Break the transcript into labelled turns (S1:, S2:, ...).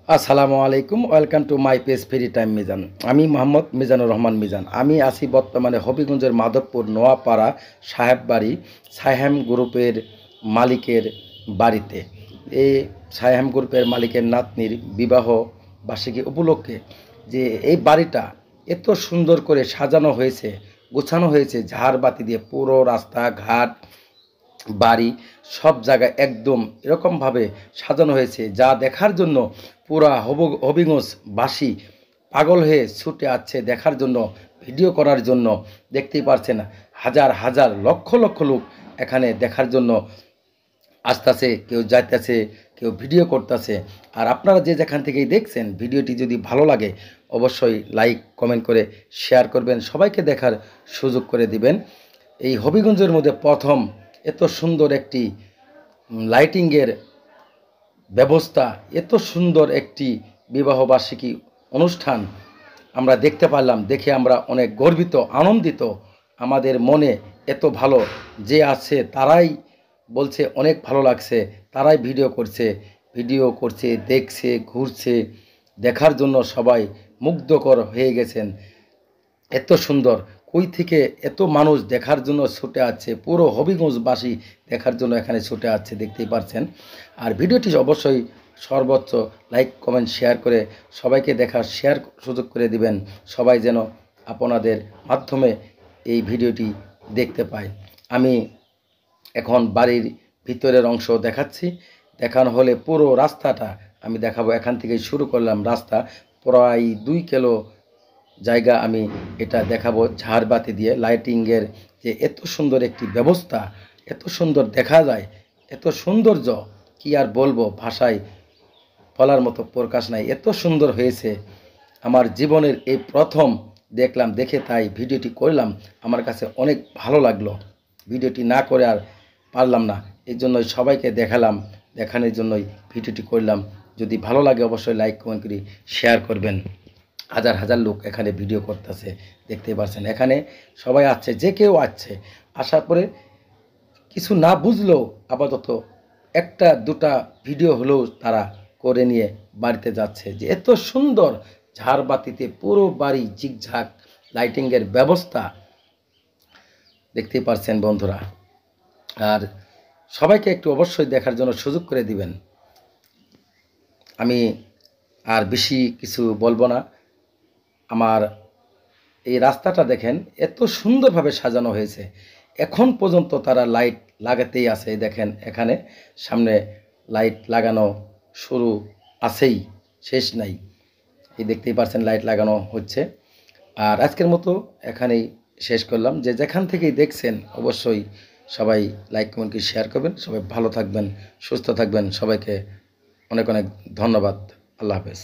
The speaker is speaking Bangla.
S1: আসসালামু আলাইকুম, welcome to my page free time Mizan. আমি মোহাম্মদ মিজানুর রহমান মিজান। আমি আছি বর্তমানে হবিগঞ্জের মাধবপুর নোয়াপাড়া সাহেব বাড়ি সাইহাম গ্রুপের মালিকের বাড়িতে। এই সাইহাম গ্রুপের মালিকের নাতনির বিবাহ বার্ষিকী উপলক্ষে যে এই বাড়িটা এত সুন্দর করে সাজানো হয়েছে, গোছানো হয়েছে, ঝাড়বাতি দিয়ে পুরো রাস্তাঘাট বাড়ি সব জায়গায় একদম এরকমভাবে সাজানো হয়েছে, যা দেখার জন্য পুরা হবিগঞ্জবাসী পাগল হয়ে ছুটে আসছে দেখার জন্য, ভিডিও করার জন্য। দেখতেই পারছেন, হাজার হাজার লক্ষ লক্ষ লোক এখানে দেখার জন্য আসতেছে, কেউ যাইতেছে, কেউ ভিডিও করতেছে। আর আপনারা যে যেখান থেকেই দেখছেন, ভিডিওটি যদি ভালো লাগে অবশ্যই লাইক কমেন্ট করে শেয়ার করবেন, সবাইকে দেখার সুযোগ করে দিবেন। এই হবিগঞ্জের মধ্যে প্রথম এত সুন্দর একটি লাইটিংয়ের ব্যবস্থা, এত সুন্দর একটি বিবাহবার্ষিকী অনুষ্ঠান আমরা দেখতে পারলাম। দেখে আমরা অনেক গর্বিত, আনন্দিত। আমাদের মনে এত ভালো যে আছে তারাই বলছে অনেক ভালো লাগছে, তারাই ভিডিও করছে, দেখছে, ঘুরছে, দেখার জন্য সবাই মুগ্ধকর হয়ে গেছেন। এত সুন্দর, কই থেকে এত মানুষ দেখার জন্য ছুটে আসছে, পুরো হবিগঞ্জবাসী দেখার জন্য এখানে ছুটে আসছে, দেখতেই পারছেন। আর ভিডিওটি অবশ্যই সর্বোচ্চ লাইক কমেন্ট শেয়ার করে সবাইকে দেখার সুযোগ করে দিবেন, সবাই যেন আপনাদের মাধ্যমে এই ভিডিওটি দেখতে পায়। আমি এখন বাড়ির ভিতরের অংশ দেখাচ্ছি। দেখানো হলে পুরো রাস্তাটা আমি দেখাবো। এখান থেকেই শুরু করলাম রাস্তা, প্রায় 2 কিলো জায়গা আমি এটা দেখাবো ঝাড়বাতি দিয়ে লাইটিংয়ের যে এত সুন্দর একটি ব্যবস্থা, এত সুন্দর দেখা যায়, এত সৌন্দর্য কি আর বলবো, ভাষায় বলার মতো প্রকাশ নাই। এত সুন্দর হয়েছে, আমার জীবনের এই প্রথম দেখলাম, দেখে তাই ভিডিওটি করলাম। আমার কাছে অনেক ভালো লাগলো, ভিডিওটি না করে আর পারলাম না, এই জন্যই সবাইকে দেখালাম, দেখানোর জন্যই ভিডিওটি করলাম। যদি ভালো লাগে অবশ্যই লাইক কমেন্ট করে শেয়ার করবেন। হাজার হাজার লোক এখানে ভিডিও করতেছে, দেখতে পাচ্ছেন। এখানে সবাই আসছে, যে কেউ আসছে, আসার পরে কিছু না বুঝলেও আপাতত একটা দুটা ভিডিও হলেও তারা করে নিয়ে বাড়িতে যাচ্ছে। যে এত সুন্দর ঝাড়বাতিতে পুরো বাড়ি ঝিকঝাক লাইটিংয়ের ব্যবস্থা, দেখতেই পারছেন বন্ধুরা। আর সবাইকে একটু অবশ্যই দেখার জন্য সুযোগ করে দিবেন। আমি আর বেশি কিছু বলবো না। আমার এই রাস্তাটা দেখেন এত সুন্দরভাবে সাজানো হয়েছে, এখন পর্যন্ত তারা লাইট লাগাতেই আছে। দেখেন এখানে সামনে লাইট লাগানো শুরু আছেই, শেষ নাই। এই দেখতেই পাচ্ছেন লাইট লাগানো হচ্ছে। আর আজকের মতো এখানেই শেষ করলাম। যে যেখান থেকেই দেখছেন অবশ্যই সবাই লাইক কমেন্ট করে শেয়ার করবেন। সবাই ভালো থাকবেন, সুস্থ থাকবেন। সবাইকে অনেক অনেক ধন্যবাদ। আল্লাহ হাফেজ।